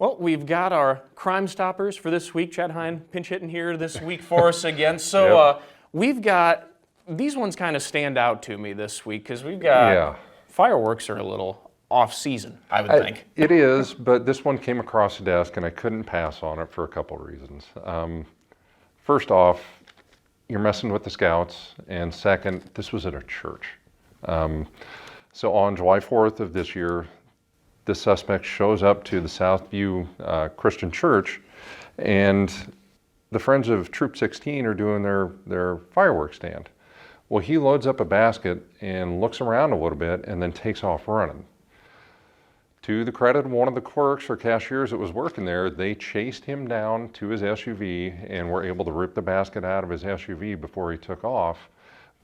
Well, we've got our Crime Stoppers for this week. Chad Hine pinch hitting here this week for us again. So we've got, these ones kind of stand out to me this week because we've got fireworks are a little off season, I would think. It is, but this one came across the desk and I couldn't pass on it for a couple of reasons. First off, you're messing with the Scouts, and second, this was at a church. So on July 4th of this year, the suspect shows up to the Southview Christian Church, and the Friends of Troop 16 are doing their fireworks stand. Well, he loads up a basket and looks around a little bit and then takes off running. To the credit of one of the clerks or cashiers that was working there, they chased him down to his SUV and were able to rip the basket out of his SUV before he took off.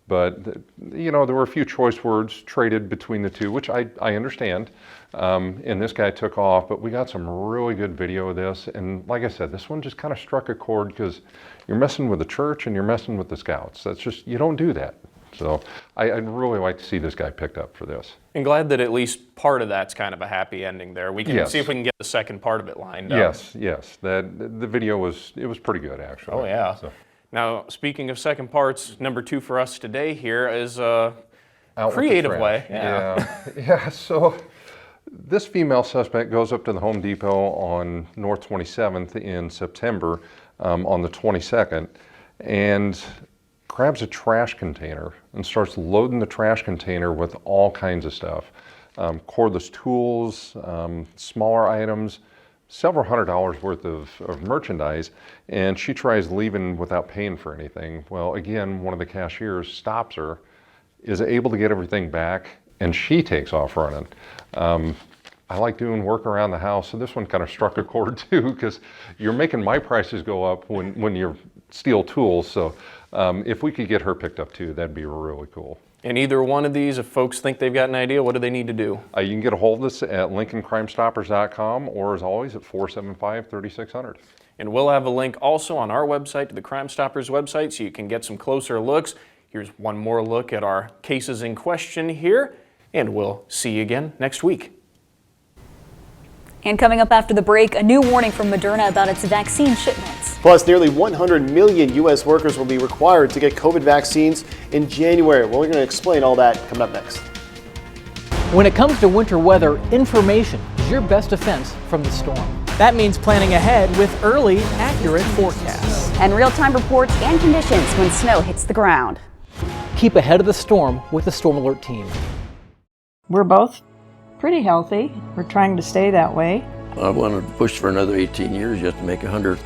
But, you know, there were a few choice words traded between the two, which I understand. And this guy took off, but we got some really good video of this. And like I said, this one just kind of struck a chord because you're messing with the church and you're messing with the Scouts. That's just, you don't do that. So I'd really like to see this guy picked up for this. And glad that at least part of that's kind of a happy ending there. We can see if we can get the second part of it lined up. Yes. The video was pretty good, actually. Oh, yeah. So. Now, speaking of second parts, number 2 for us today here is a creative way. Yeah, so this female suspect goes up to the Home Depot on North 27th in September on the 22nd and grabs a trash container and starts loading the trash container with all kinds of stuff. Cordless tools, smaller items, several $100s worth of merchandise, and she tries leaving without paying for anything. Well, again, one of the cashiers stops her, is able to get everything back, and she takes off running. I like doing work around the house, so this one kind of struck a chord too, because you're making my prices go up when you steal tools. So if we could get her picked up too, that'd be really cool. And either one of these, if folks think they've got an idea, what do they need to do? You can get a hold of us at LincolnCrimeStoppers.com or as always at 475-3600. And we'll have a link also on our website to the Crime Stoppers website so you can get some closer looks. Here's one more look at our cases in question here, and we'll see you again next week. And coming up after the break, a new warning from Moderna about its vaccine shipments. Plus, nearly 100 million U.S. workers will be required to get COVID vaccines in January. Well, we're going to explain all that coming up next. When it comes to winter weather, information is your best defense from the storm. That means planning ahead with early, accurate forecasts. And real-time reports and conditions when snow hits the ground. Keep ahead of the storm with the Storm Alert team. We're both pretty healthy. We're trying to stay that way. I want to push for another 18 years just to make 100.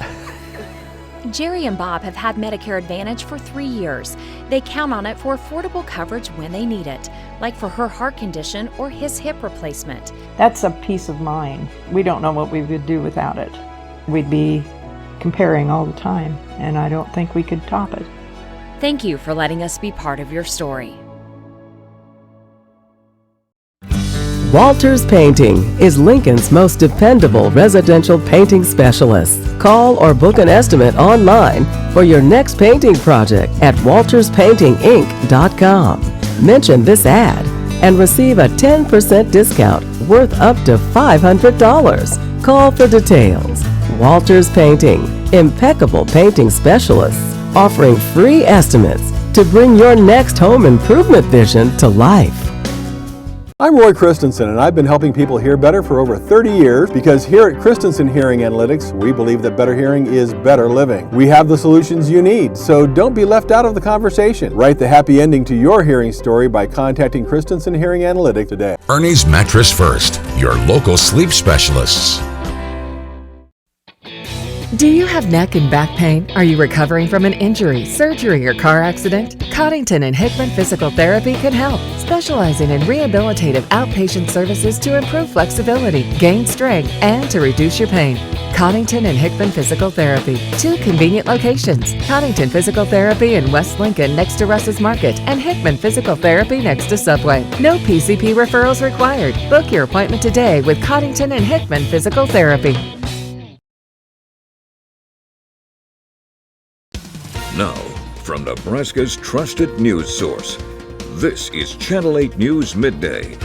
Jerry and Bob have had Medicare Advantage for 3 years. They count on it for affordable coverage when they need it, like for her heart condition or his hip replacement. That's a peace of mind. We don't know what we would do without it. We'd be comparing all the time, and I don't think we could top it. Thank you for letting us be part of your story. Walters Painting is Lincoln's most dependable residential painting specialist. Call or book an estimate online for your next painting project at walterspaintinginc.com. Mention this ad and receive a 10% discount worth up to $500. Call for details. Walters Painting, impeccable painting specialists offering free estimates to bring your next home improvement vision to life. I'm Roy Christensen, and I've been helping people hear better for over 30 years because here at Christensen Hearing Analytics, we believe that better hearing is better living. We have the solutions you need, so don't be left out of the conversation. Write the happy ending to your hearing story by contacting Christensen Hearing Analytics today. Ernie's Mattress First, your local sleep specialists. Do you have neck and back pain? Are you recovering from an injury, surgery, or car accident? Coddington and Hickman Physical Therapy can help, specializing in rehabilitative outpatient services to improve flexibility, gain strength, and to reduce your pain. Coddington and Hickman Physical Therapy, 2 convenient locations. Coddington Physical Therapy in West Lincoln next to Russ's Market, and Hickman Physical Therapy next to Subway. No PCP referrals required. Book your appointment today with Coddington and Hickman Physical Therapy. Now, from Nebraska's trusted news source, this is Channel 8 News Midday.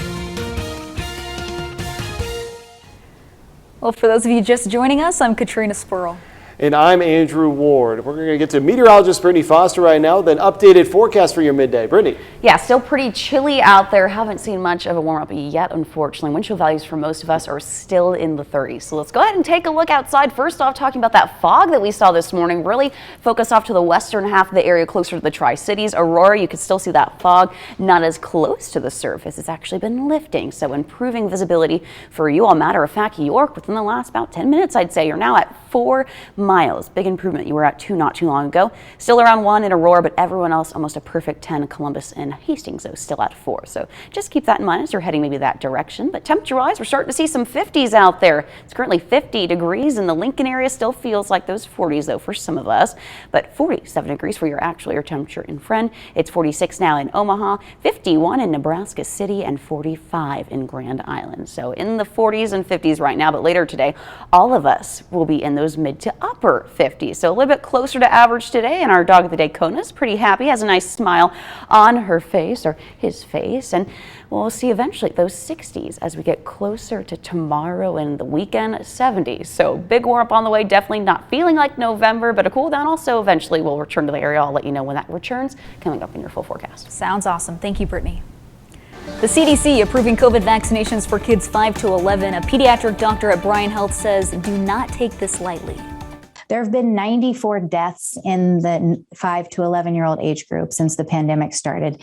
Well, for those of you just joining us, I'm Katrina Spurl. And I'm Andrew Ward. We're going to get to meteorologist Brittany Foster right now, then updated forecast for your midday. Brittany. Yeah, still pretty chilly out there. Haven't seen much of a warm up yet, unfortunately. Wind chill values for most of us are still in the 30s. So let's go ahead and take a look outside. First off, talking about that fog that we saw this morning, really focused off to the western half of the area closer to the Tri-Cities. Aurora, you can still see that fog, not as close to the surface. It's actually been lifting, so improving visibility for you all. Matter of fact, York, within the last about 10 minutes, I'd say, you're now at 4 miles. Big improvement. You were at 2 not too long ago. Still around 1 in Aurora, but everyone else almost a perfect 10. Columbus and Hastings, though, still at 4. So just keep that in mind as you're heading maybe that direction. But temperature-wise, we're starting to see some 50s out there. It's currently 50 degrees in the Lincoln area. Still feels like those 40s, though, for some of us. But 47 degrees for your temperature in Friend. It's 46 now in Omaha, 51 in Nebraska City, and 45 in Grand Island. So in the 40s and 50s right now, but later today, all of us will be in those mid to upper 50s. So a little bit closer to average today, and our dog of the day, Kona's pretty happy, has a nice smile on her face, or his face, and we'll see eventually those 60s as we get closer to tomorrow and the weekend, 70s. So big warm up on the way, definitely not feeling like November, but a cool down also eventually will return to the area. I'll let you know when that returns, coming up in your full forecast. Sounds awesome. Thank you, Brittany. The CDC approving COVID vaccinations for kids 5 to 11. A pediatric doctor at Bryan Health says do not take this lightly. There have been 94 deaths in the 5 to 11-year-old age group since the pandemic started.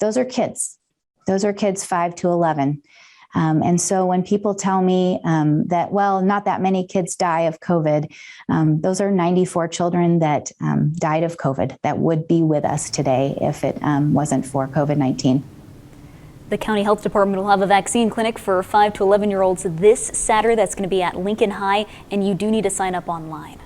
Those are kids. Those are kids 5 to 11. And so when people tell me that, well, not that many kids die of COVID, those are 94 children that died of COVID that would be with us today if it wasn't for COVID-19. The county health department will have a vaccine clinic for 5 to 11-year-olds this Saturday. That's going to be at Lincoln High, and you do need to sign up online.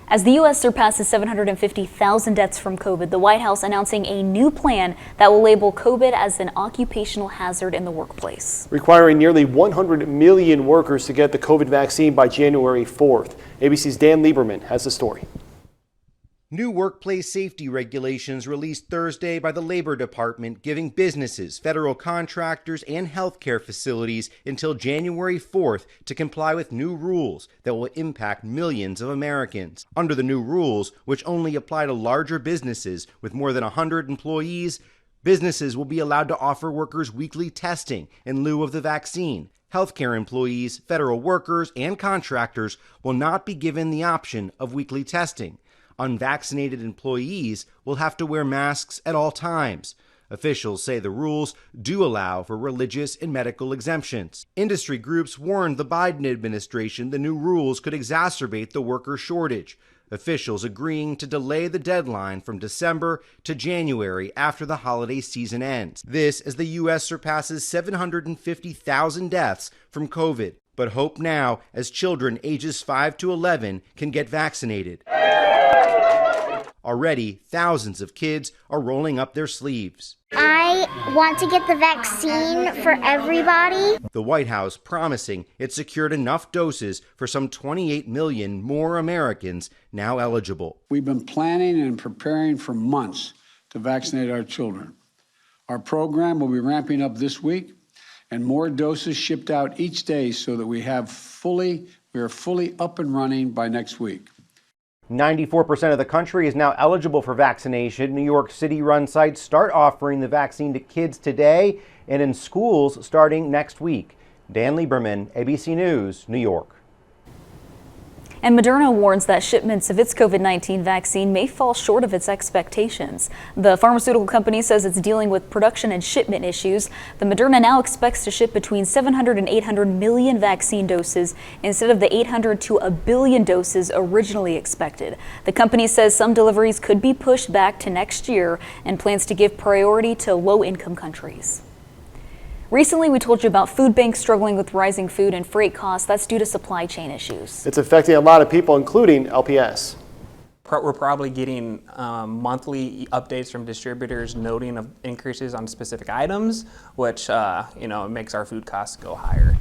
As the U.S. surpasses 750,000 deaths from COVID, the White House announcing a new plan that will label COVID as an occupational hazard in the workplace. Requiring nearly 100 million workers to get the COVID vaccine by January 4th. ABC's Dan Lieberman has the story. New workplace safety regulations released Thursday by the Labor Department giving businesses, federal contractors, and healthcare facilities until January 4th to comply with new rules that will impact millions of Americans. Under the new rules, which only apply to larger businesses with more than 100 employees, businesses will be allowed to offer workers weekly testing in lieu of the vaccine. Healthcare employees, federal workers, and contractors will not be given the option of weekly testing. Unvaccinated employees will have to wear masks at all times. Officials say the rules do allow for religious and medical exemptions. Industry groups warned the Biden administration the new rules could exacerbate the worker shortage. Officials agreeing to delay the deadline from December to January after the holiday season ends. This as the U.S. surpasses 750,000 deaths from COVID. But hope now as children ages 5 to 11 can get vaccinated. Already, thousands of kids are rolling up their sleeves. I want to get the vaccine for everybody. The White House promising it secured enough doses for some 28 million more Americans now eligible. We've been planning and preparing for months to vaccinate our children. Our program will be ramping up this week and more doses shipped out each day so that we are fully up and running by next week. 94% of the country is now eligible for vaccination. New York City-run sites start offering the vaccine to kids today and in schools starting next week. Dan Lieberman, ABC News, New York. And Moderna warns that shipments of its COVID-19 vaccine may fall short of its expectations. The pharmaceutical company says it's dealing with production and shipment issues. The Moderna now expects to ship between 700 and 800 million vaccine doses instead of the 800 to 1 billion doses originally expected. The company says some deliveries could be pushed back to next year and plans to give priority to low-income countries. Recently, we told you about food banks struggling with rising food and freight costs. That's due to supply chain issues. It's affecting a lot of people, including LPS. We're probably getting monthly updates from distributors noting of increases on specific items, which makes our food costs go higher.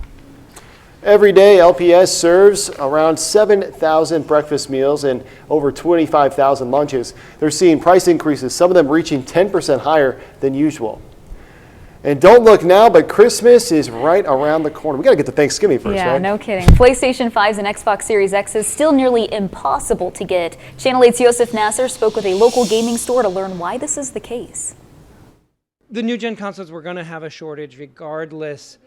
Every day, LPS serves around 7,000 breakfast meals and over 25,000 lunches. They're seeing price increases, some of them reaching 10% higher than usual. And don't look now, but Christmas is right around the corner. We got to get to Thanksgiving first, yeah, right? no kidding. PlayStation 5s and Xbox Series X is still nearly impossible to get. Channel 8's Yosef Nasser spoke with a local gaming store to learn why this is the case. The new gen consoles were going to have a shortage regardless,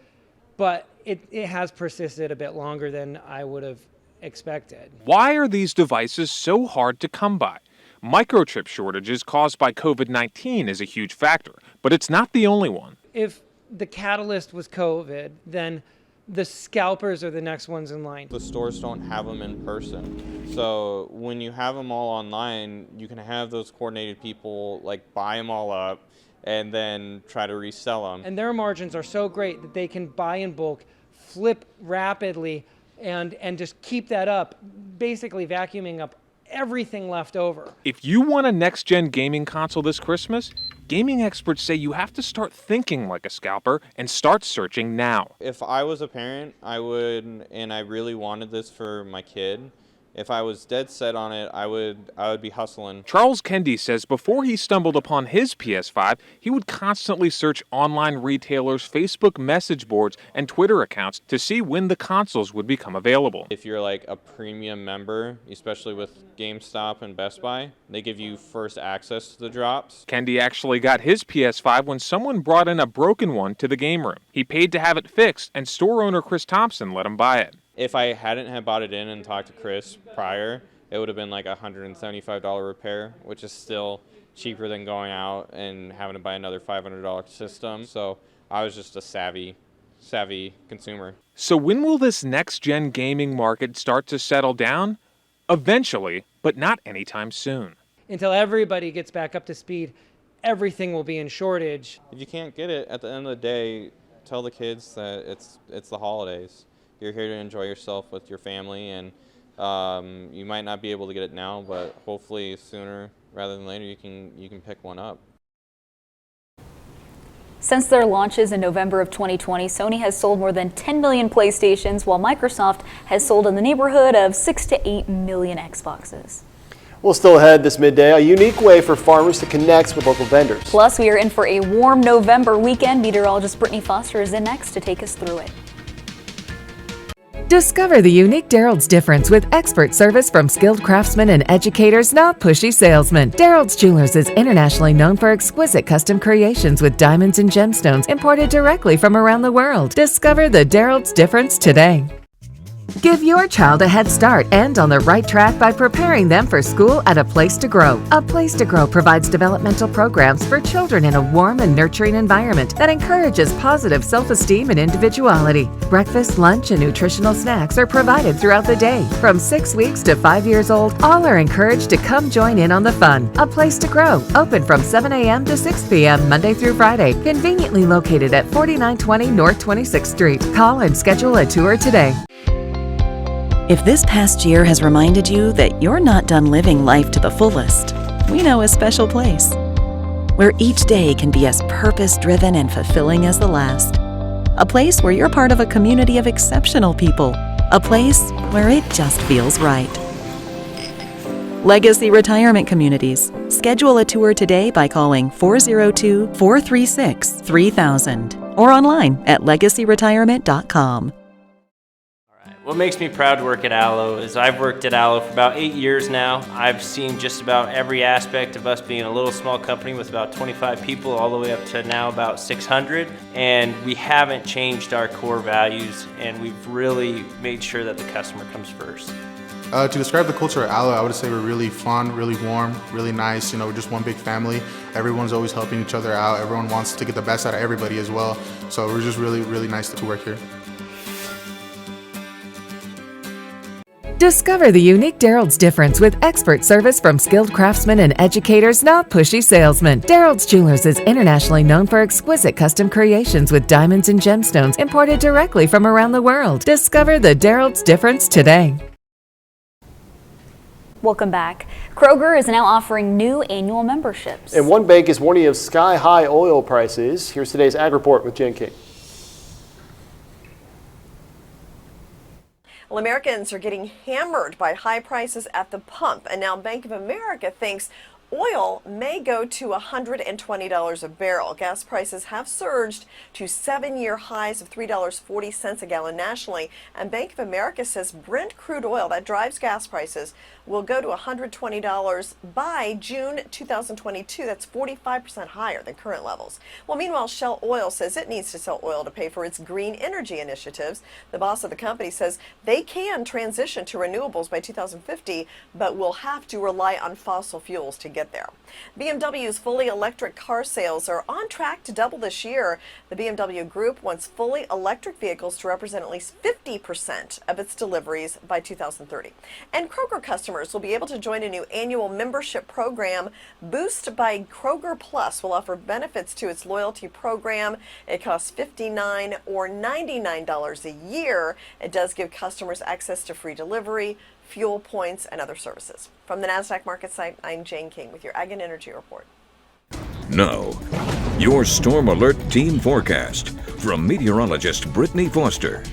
but it has persisted a bit longer than I would have expected. Why are these devices so hard to come by? Microchip shortages caused by COVID-19 is a huge factor, but it's not the only one. If the catalyst was COVID, then the scalpers are the next ones in line. The stores don't have them in person. So when you have them all online, you can have those coordinated people like buy them all up and then try to resell them. And their margins are so great that they can buy in bulk, flip rapidly, and just keep that up, basically vacuuming up everything left over. If you want a next-gen gaming console this Christmas, gaming experts say you have to start thinking like a scalper and start searching now. If I was a parent, I would, and I really wanted this for my kid, if I was dead set on it, I would be hustling. Charles Kendi says before he stumbled upon his PS5, he would constantly search online retailers' Facebook message boards and Twitter accounts to see when the consoles would become available. If you're like a premium member, especially with GameStop and Best Buy, they give you first access to the drops. Kendi actually got his PS5 when someone brought in a broken one to the game room. He paid to have it fixed, and store owner Chris Thompson let him buy it. If I hadn't had bought it in and talked to Chris prior, it would have been like a $175 repair, which is still cheaper than going out and having to buy another $500 system. So I was just a savvy consumer. So when will this next-gen gaming market start to settle down? Eventually, but not anytime soon. Until everybody gets back up to speed, everything will be in shortage. If you can't get it, at the end of the day, tell the kids that it's the holidays. You're here to enjoy yourself with your family, and you might not be able to get it now, but hopefully sooner rather than later you can pick one up. Since their launches in November of 2020, Sony has sold more than 10 million PlayStations, while Microsoft has sold in the neighborhood of 6 to 8 million Xboxes. Well, still ahead this midday, a unique way for farmers to connect with local vendors. Plus, we are in for a warm November weekend. Meteorologist Brittany Foster is in next to take us through it. Discover the unique Darrold's difference with expert service from skilled craftsmen and educators, not pushy salesmen. Darrold's Jewelers is internationally known for exquisite custom creations with diamonds and gemstones imported directly from around the world. Discover the Darrold's difference today. Give your child a head start and on the right track by preparing them for school at A Place to Grow. A Place to Grow provides developmental programs for children in a warm and nurturing environment that encourages positive self-esteem and individuality. Breakfast, lunch, and nutritional snacks are provided throughout the day. From 6 weeks to 5 years old, all are encouraged to come join in on the fun. A Place to Grow, open from 7 a.m. to 6 p.m. Monday through Friday, conveniently located at 4920 North 26th Street. Call and schedule a tour today. If this past year has reminded you that you're not done living life to the fullest, we know a special place where each day can be as purpose-driven and fulfilling as the last. A place where you're part of a community of exceptional people. A place where it just feels right. Legacy Retirement Communities. Schedule a tour today by calling 402-436-3000 or online at legacyretirement.com. What makes me proud to work at Allo is I've worked at Allo for about 8 years now. I've seen just about every aspect of us being a little small company with about 25 people all the way up to now about 600. And we haven't changed our core values, and we've really made sure that the customer comes first. To describe the culture at Allo, I would say we're really fun, really warm, really nice. You know, we're just one big family. Everyone's always helping each other out. Everyone wants to get the best out of everybody as well. So we're just really, really nice to work here. Discover the unique Darrold's difference with expert service from skilled craftsmen and educators, not pushy salesmen. Darrold's Jewelers is internationally known for exquisite custom creations with diamonds and gemstones imported directly from around the world. Discover the Darrold's difference today. Welcome back. Kroger is now offering new annual memberships. And one bank is warning of sky-high oil prices. Here's today's Ag Report with Jen King. Well, Americans are getting hammered by high prices at the pump, and now Bank of America thinks Oil may go to $120 a barrel. Gas prices have surged to 7-year highs of $3.40 a gallon nationally. And Bank of America says Brent crude oil, that drives gas prices, will go to $120 by June 2022. That's 45% higher than current levels. Well, meanwhile, Shell Oil says it needs to sell oil to pay for its green energy initiatives. The boss of the company says they can transition to renewables by 2050, but will have to rely on fossil fuels to get there. BMW's fully electric car sales are on track to double this year. The BMW Group wants fully electric vehicles to represent at least 50% of its deliveries by 2030. And Kroger customers will be able to join a new annual membership program. Boost by Kroger Plus will offer benefits to its loyalty program. It costs $59 or $99 a year. It does give customers access to free delivery, fuel points, and other services. From the NASDAQ market site, I'm Jane King with your Ag and Energy Report. Now, your Storm Alert Team Forecast from meteorologist Brittany Foster.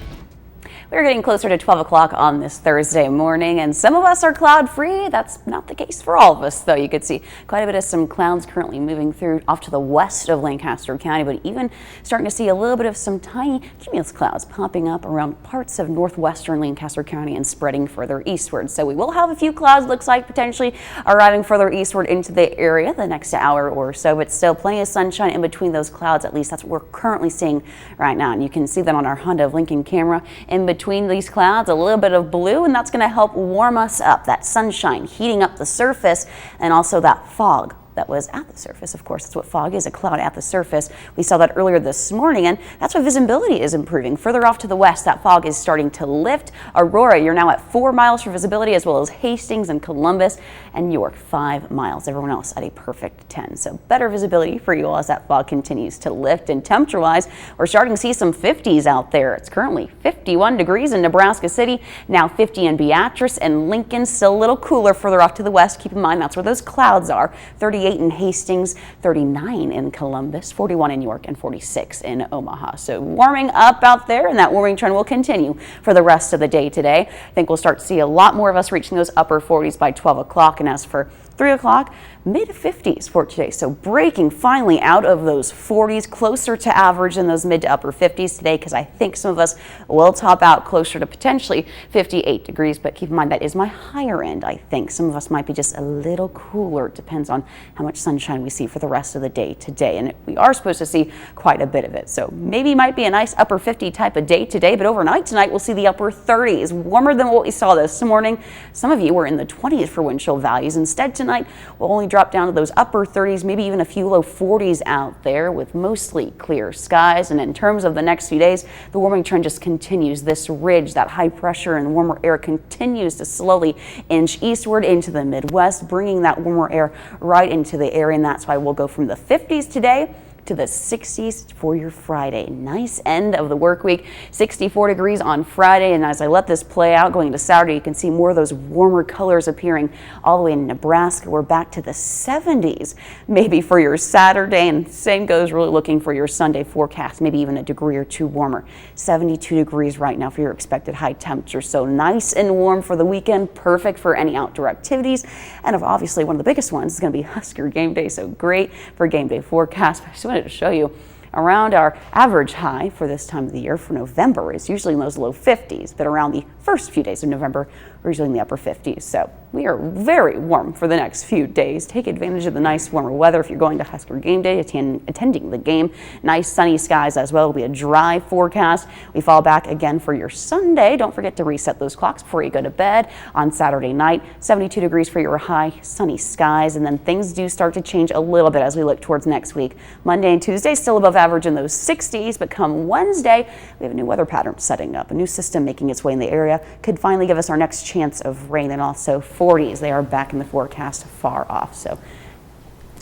We're getting closer to 12 o'clock on this Thursday morning, and some of us are cloud-free. That's not the case for all of us, though. You could see quite a bit of some clouds currently moving through off to the west of Lancaster County, but even starting to see a little bit of some tiny cumulus clouds popping up around parts of northwestern Lancaster County and spreading further eastward. So we will have a few clouds, looks like, potentially arriving further eastward into the area the next hour or so, but still plenty of sunshine in between those clouds. At least that's what we're currently seeing right now. And you can see that on our Honda of Lincoln camera. In between these clouds, a little bit of blue, and that's going to help warm us up. That sunshine heating up the surface, and also that fog that was at the surface. Of course, that's what fog is, a cloud at the surface. We saw that earlier this morning, and that's why visibility is improving. Further off to the west, that fog is starting to lift. Aurora, you're now at 4 miles for visibility, as well as Hastings and Columbus, and York, 5 miles. Everyone else at a perfect 10. So better visibility for you all as that fog continues to lift. And temperature-wise, we're starting to see some 50s out there. It's currently 51 degrees in Nebraska City, now 50 in Beatrice and Lincoln. Still a little cooler further off to the west. Keep in mind, that's where those clouds are. 38 in Hastings, 39 in Columbus, 41 in York, and 46 in Omaha. So warming up out there, and that warming trend will continue for the rest of the day today. I think we'll start to see a lot more of us reaching those upper 40s by 12 o'clock. And as for 3 o'clock, mid-50s for today. So breaking finally out of those 40s, closer to average than those mid to upper 50s today, because I think some of us will top out closer to potentially 58 degrees. But keep in mind, that is my higher end, I think. Some of us might be just a little cooler. It depends on how much sunshine we see for the rest of the day today. And we are supposed to see quite a bit of it. So maybe might be a nice upper 50 type of day today, but overnight tonight we'll see the upper 30s, warmer than what we saw this morning. Some of you were in the 20s for wind chill values. Instead tonight, we'll only drop down to those upper 30s, maybe even a few low 40s out there with mostly clear skies. And in terms of the next few days, the warming trend just continues. This ridge, that high pressure and warmer air continues to slowly inch eastward into the Midwest, bringing that warmer air right into the area. And that's why we'll go from the 50s today to the 60s for your Friday. Nice end of the work week. 64 degrees on Friday, and as I let this play out going into Saturday, you can see more of those warmer colors appearing all the way in Nebraska. We're back to the 70s maybe for your Saturday, and same goes really looking for your Sunday forecast, maybe even a degree or two warmer. 72 degrees right now for your expected high temperature. So nice and warm for the weekend, perfect for any outdoor activities. And obviously one of the biggest ones is going to be Husker game day, so great for game day forecast. I just wanted to show you around our average high for this time of the year for November is usually in those low 50s, but around the first few days of November, we're usually in the upper 50s. So we are very warm for the next few days. Take advantage of the nice warmer weather if you're going to Husker game day, attending the game. Nice sunny skies as well. It'll be a dry forecast. We fall back again for your Sunday. Don't forget to reset those clocks before you go to bed on Saturday night. 72 degrees for your high, sunny skies, and then things do start to change a little bit as we look towards next week. Monday and Tuesday still above average in those 60s, but come Wednesday, we have a new weather pattern setting up. A new system making its way in the area could finally give us our next chance of rain, and also 40s. They are back in the forecast far off. So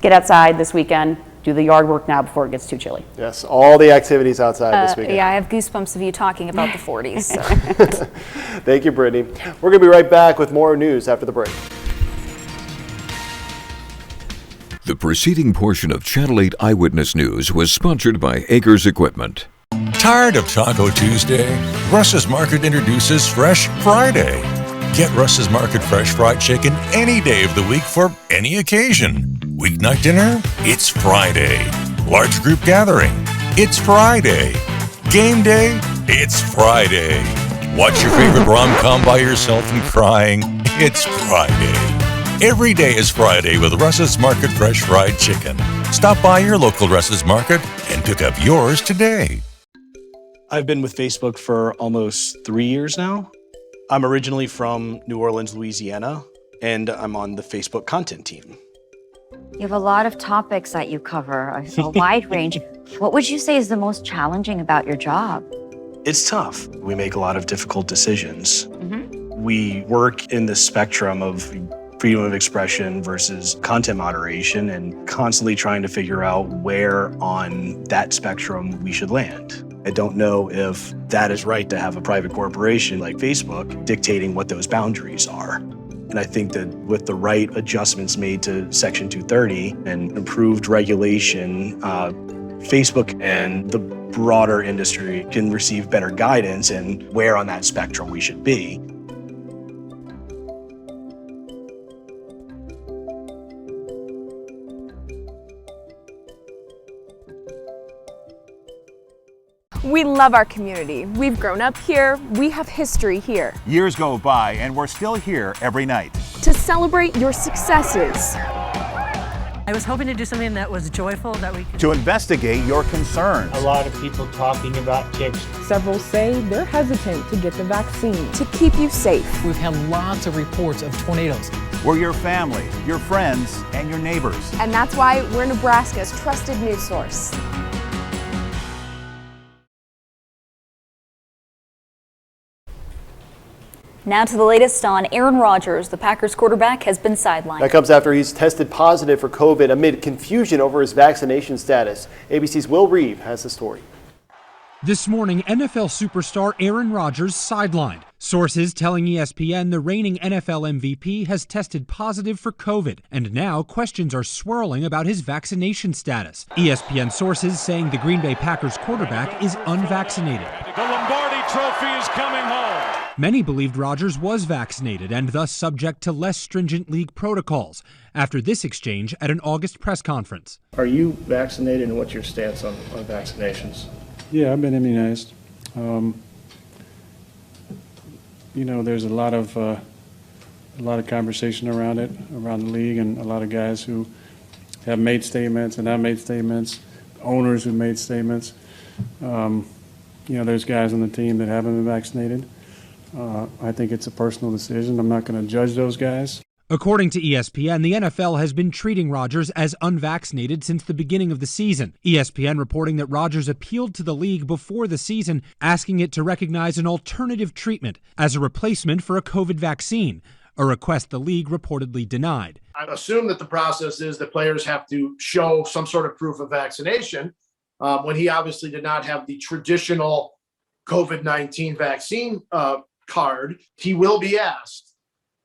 get outside this weekend. Do the yard work now before it gets too chilly. Yes, all the activities outside this weekend. Yeah, I have goosebumps of you talking about the 40s. So. Thank you, Brittany. We're going to be right back with more news after the break. The preceding portion of Channel 8 Eyewitness News was sponsored by Acres Equipment. Tired of Taco Tuesday? Russ's Market introduces Fresh Friday. Get Russ's Market fresh fried chicken any day of the week for any occasion. Weeknight dinner? It's Friday. Large group gathering? It's Friday. Game day? It's Friday. Watch your favorite rom-com by yourself and crying? It's Friday. Every day is Friday with Russ's Market Fresh Fried Chicken. Stop by your local Russ's Market and pick up yours today. I've been with Facebook for almost 3 years now. I'm originally from New Orleans, Louisiana, and I'm on the Facebook content team. You have a lot of topics that you cover, a wide range. What would you say is the most challenging about your job? It's tough. We make a lot of difficult decisions. We work in the spectrum of freedom of expression versus content moderation and constantly trying to figure out where on that spectrum we should land. I don't know if that is right to have a private corporation like Facebook dictating what those boundaries are. And I think that with the right adjustments made to Section 230 and improved regulation, Facebook and the broader industry can receive better guidance in where on that spectrum we should be. We love our community. We've grown up here. We have history here. Years go by and we're still here every night. To celebrate your successes. I was hoping to do something that was joyful, that we could... To investigate your concerns. A lot of people talking about ticks. Several say they're hesitant to get the vaccine. To keep you safe. We've had lots of reports of tornadoes. We're your family, your friends, and your neighbors. And that's why we're Nebraska's trusted news source. Now to the latest on Aaron Rodgers. The Packers quarterback has been sidelined. That comes after he's tested positive for COVID amid confusion over his vaccination status. ABC's Will Reeve has the story. This morning, NFL superstar Aaron Rodgers sidelined. Sources telling ESPN the reigning NFL MVP has tested positive for COVID, and now questions are swirling about his vaccination status. ESPN sources saying the Green Bay Packers quarterback is unvaccinated. The Lombardi Trophy is coming home. Many believed Rodgers was vaccinated and thus subject to less stringent league protocols after this exchange at an August press conference. Are you vaccinated, and what's your stance on vaccinations? Yeah, I've been immunized. There's a lot of conversation around it, around the league, and a lot of guys who have made statements and have made statements, owners who made statements. There's guys on the team that haven't been vaccinated. I think it's a personal decision. I'm not going to judge those guys. According to ESPN, the NFL has been treating Rodgers as unvaccinated since the beginning of the season. ESPN reporting that Rodgers appealed to the league before the season, asking it to recognize an alternative treatment as a replacement for a COVID vaccine, a request the league reportedly denied. I assume that the process is that players have to show some sort of proof of vaccination. When he obviously did not have the traditional COVID-19 vaccine card, he will be asked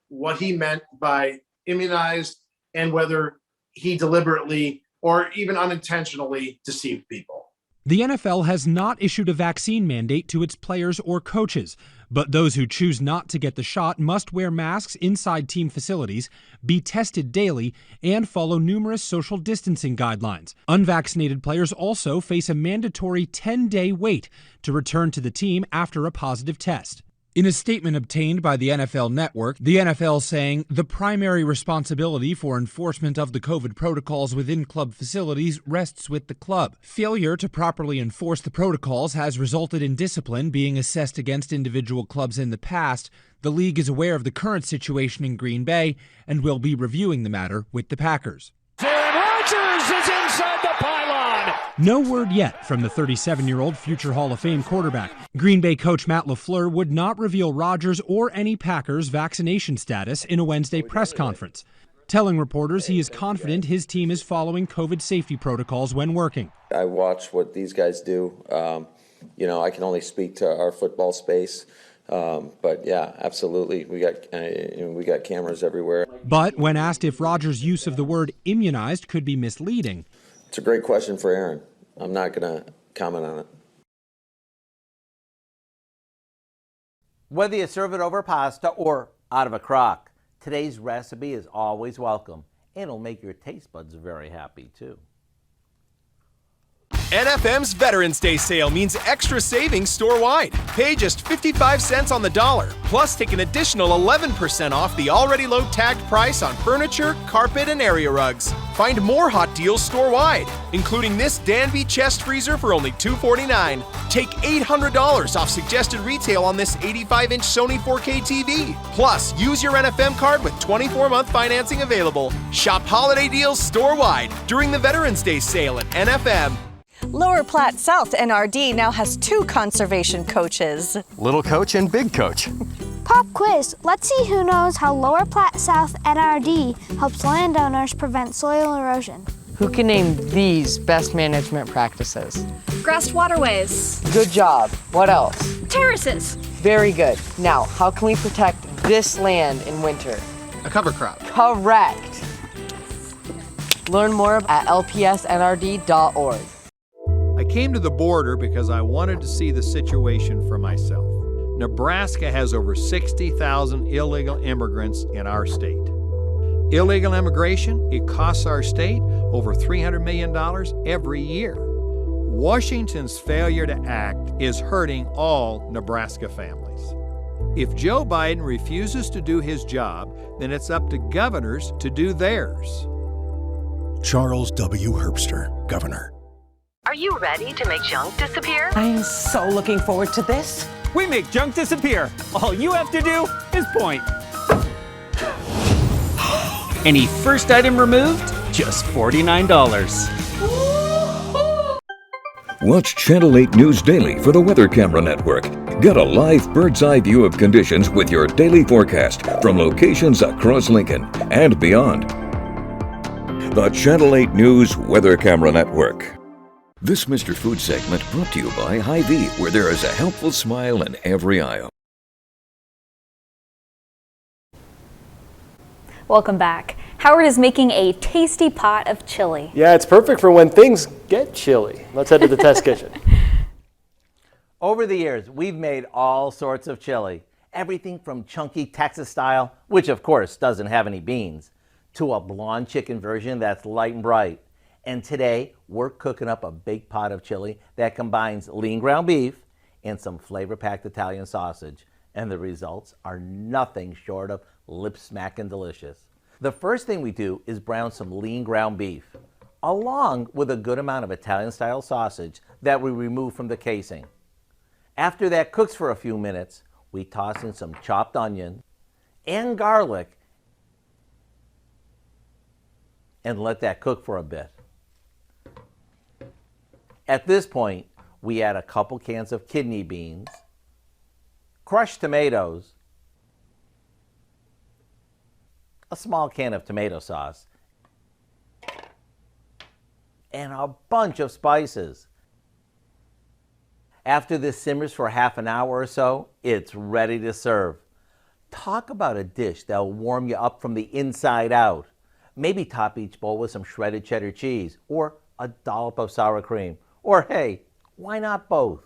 what he meant by immunized and whether he deliberately or even unintentionally deceived people. The NFL has not issued a vaccine mandate to its players or coaches, but those who choose not to get the shot must wear masks inside team facilities, be tested daily, and follow numerous social distancing guidelines. Unvaccinated players also face a mandatory 10-day wait to return to the team after a positive test. In a statement obtained by the NFL Network, the NFL saying the primary responsibility for enforcement of the COVID protocols within club facilities rests with the club. Failure to properly enforce the protocols has resulted in discipline being assessed against individual clubs in the past. The league is aware of the current situation in Green Bay and will be reviewing the matter with the Packers. Aaron Rodgers is inside the pylon. No word yet from the 37-year-old future Hall of Fame quarterback. Green Bay coach Matt LaFleur would not reveal Rodgers or any Packers' vaccination status in a Wednesday press conference, telling reporters he is confident his team is following COVID safety protocols when working. I watch what these guys do. I can only speak to our football space. But yeah, absolutely. We got cameras everywhere. But when asked if Rodgers' use of the word immunized could be misleading. It's a great question for Aaron. I'm not going to comment on it. Whether you serve it over pasta or out of a crock, today's recipe is always welcome. and it'll make your taste buds very happy too. NFM's Veterans Day sale means extra savings store-wide. Pay just 55 cents on the dollar, plus take an additional 11% off the already low tagged price on furniture, carpet, and area rugs. Find more hot deals store-wide, including this Danby chest freezer for only $249. Take $800 off suggested retail on this 85-inch Sony 4K TV. Plus, use your NFM card with 24-month financing available. Shop holiday deals store-wide during the Veterans Day sale at NFM. Lower Platte South NRD now has 2 conservation coaches. Little Coach and Big Coach. Pop quiz. Let's see who knows how Lower Platte South NRD helps landowners prevent soil erosion. Who can name these best management practices? Grassed waterways. Good job. What else? Terraces. Very good. Now, how can we protect this land in winter? A cover crop. Correct. Learn more at lpsnrd.org. I came to the border because I wanted to see the situation for myself. Nebraska has over 60,000 illegal immigrants in our state. Illegal immigration, it costs our state over $300 million every year. Washington's failure to act is hurting all Nebraska families. If Joe Biden refuses to do his job, then it's up to governors to do theirs. Charles W. Herbster, Governor. Are you ready to make junk disappear? I'm so looking forward to this. We make junk disappear. All you have to do is point. Any first item removed? Just $49. Watch Channel 8 News Daily for the Weather Camera Network. Get a live bird's eye view of conditions with your daily forecast from locations across Lincoln and beyond. The Channel 8 News Weather Camera Network. This Mr. Food segment brought to you by Hy-Vee, where there is a helpful smile in every aisle. Welcome back. Howard is making a tasty pot of chili. Yeah, it's perfect for when things get chilly. Let's head to the test kitchen. Over the years, we've made all sorts of chili. Everything from chunky Texas style, which of course doesn't have any beans, to a blonde chicken version that's light and bright. And today, we're cooking up a big pot of chili that combines lean ground beef and some flavor-packed Italian sausage. And the results are nothing short of lip-smacking delicious. The first thing we do is brown some lean ground beef, along with a good amount of Italian-style sausage that we remove from the casing. After that cooks for a few minutes, we toss in some chopped onion and garlic and let that cook for a bit. At this point, we add a couple cans of kidney beans, crushed tomatoes, a small can of tomato sauce, and a bunch of spices. After this simmers for half an hour or so, it's ready to serve. Talk about a dish that will warm you up from the inside out. Maybe top each bowl with some shredded cheddar cheese or a dollop of sour cream. Or hey, why not both?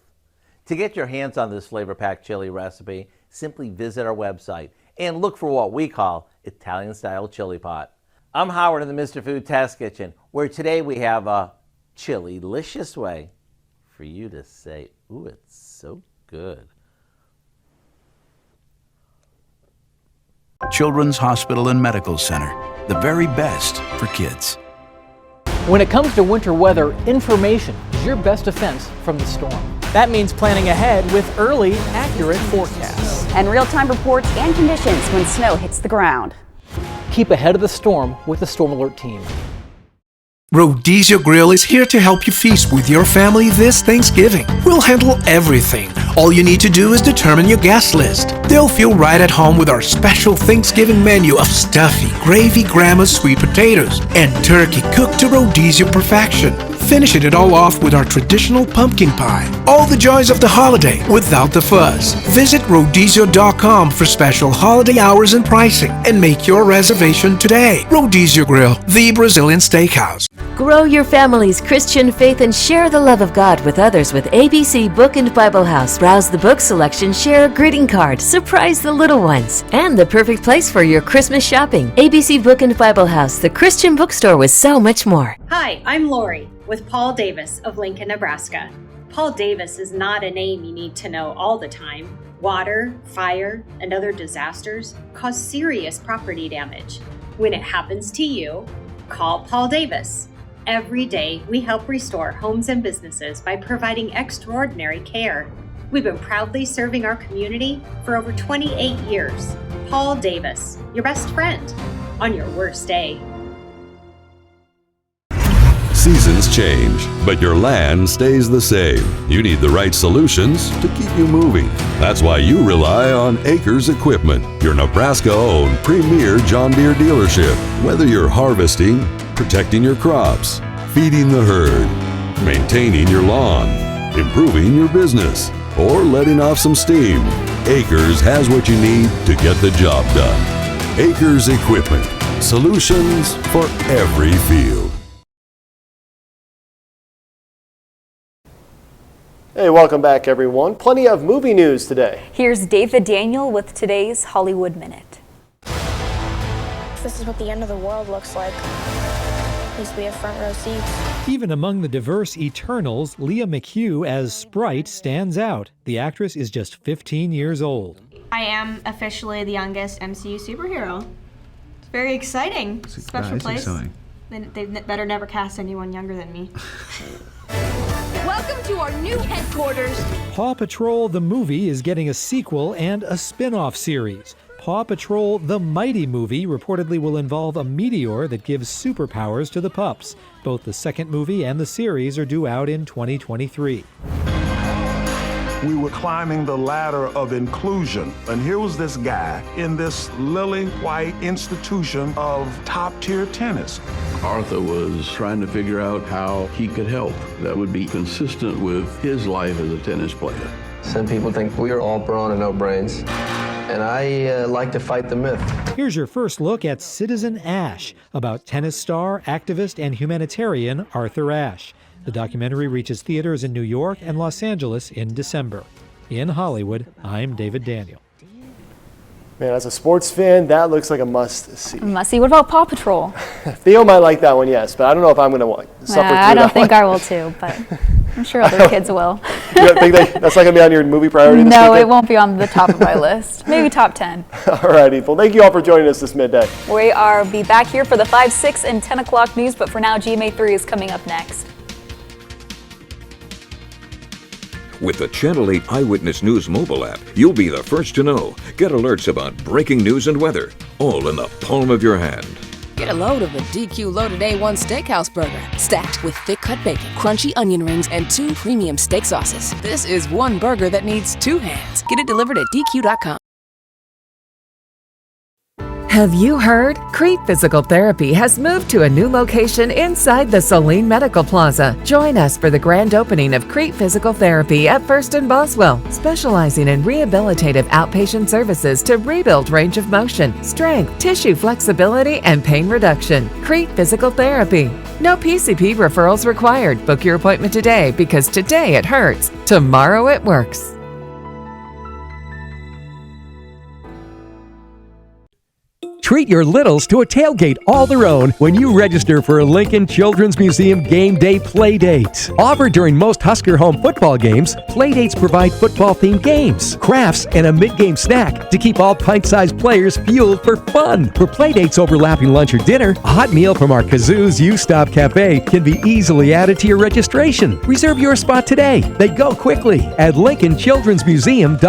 To get your hands on this flavor-packed chili recipe, simply visit our website and look for what we call Italian-style chili pot. I'm Howard in the Mr. Food Test Kitchen, where today we have a chili-licious way for you to say, ooh, it's so good. Children's Hospital and Medical Center, the very best for kids. When it comes to winter weather, information is your best defense from the storm. That means planning ahead with early, accurate forecasts. And real-time reports and conditions when snow hits the ground. Keep ahead of the storm with the Storm Alert team. Rodizio Grill is here to help you feast with your family this Thanksgiving. We'll handle everything. All you need to do is determine your guest list. They'll feel right at home with our special Thanksgiving menu of stuffy, gravy grandma sweet potatoes and turkey cooked to Rodizio perfection. Finishing it all off with our traditional pumpkin pie. All the joys of the holiday without the fuss. Visit Rodizio.com for special holiday hours and pricing and make your reservation today. Rodizio Grill, the Brazilian steakhouse. Grow your family's Christian faith and share the love of God with others with ABC Book and Bible House. Browse the book selection, share a greeting card, surprise the little ones, and the perfect place for your Christmas shopping. ABC Book and Bible House, the Christian bookstore with so much more. Hi, I'm Lori with Paul Davis of Lincoln, Nebraska. Paul Davis is not a name you need to know all the time. Water, fire, and other disasters cause serious property damage. When it happens to you, call Paul Davis. Every day, we help restore homes and businesses by providing extraordinary care. We've been proudly serving our community for over 28 years. Paul Davis, your best friend on your worst day. Seasons change, but your land stays the same. You need the right solutions to keep you moving. That's why you rely on Acres Equipment, your Nebraska-owned premier John Deere dealership. Whether you're harvesting, protecting your crops, feeding the herd, maintaining your lawn, improving your business, or letting off some steam, Acres has what you need to get the job done. Acres Equipment, solutions for every field. Hey, welcome back, everyone. Plenty of movie news today. Here's David Daniel with today's Hollywood Minute. This is what the end of the world looks like. Please be a front row seat. Even among the diverse Eternals, Leah McHugh as Sprite stands out. The actress is just 15 years old. I am officially the youngest MCU superhero. It's very exciting. Special place. They better never cast anyone younger than me. Welcome to our new headquarters. Paw Patrol the movie is getting a sequel and a spin-off series. Paw Patrol the Mighty movie reportedly will involve a meteor that gives superpowers to the pups. Both the second movie and the series are due out in 2023. We were climbing the ladder of inclusion, and here was this guy in this lily white institution of top-tier tennis. Arthur was trying to figure out how he could help that would be consistent with his life as a tennis player. Some people think we are all brawn and no brains, and I like to fight the myth. Here's your first look at Citizen Ash, about tennis star, activist, and humanitarian Arthur Ashe. The documentary reaches theaters in New York and Los Angeles in December. In Hollywood, I'm David Daniel. Man, as a sports fan, that looks like a must-see. Must-see. What about Paw Patrol? Theo might like that one, yes, but I don't know if I'm going to suffer through I don't that think one. I will too, but I'm sure other kids will. You don't think that's not going to be on your movie priority this No, weekend? it won't be on the top of my list. Maybe top 10. All righty. Well, thank you all for joining us this midday. We'll be back here for the 5, 6, and 10 o'clock news, but for now, GMA3 is coming up next. With the Channel 8 Eyewitness News mobile app, you'll be the first to know. Get alerts about breaking news and weather, all in the palm of your hand. Get a load of the DQ Loaded A1 Steakhouse Burger, stacked with thick-cut bacon, crunchy onion rings, and 2 premium steak sauces. This is one burger that needs 2 hands. Get it delivered at DQ.com. Have you heard? Crete Physical Therapy has moved to a new location inside the Saline Medical Plaza. Join us for the grand opening of Crete Physical Therapy at First and Boswell, specializing in rehabilitative outpatient services to rebuild range of motion, strength, tissue flexibility, and pain reduction. Crete Physical Therapy. No PCP referrals required. Book your appointment today because today it hurts. Tomorrow it works. Treat your littles to a tailgate all their own when you register for a Lincoln Children's Museum Game Day Playdate. Offered during most Husker home football games, Playdates provide football-themed games, crafts, and a mid-game snack to keep all pint-sized players fueled for fun. For Playdates overlapping lunch or dinner, a hot meal from our Kazoo's U-Stop Cafe can be easily added to your registration. Reserve your spot today. They go quickly at LincolnChildren'sMuseum.com.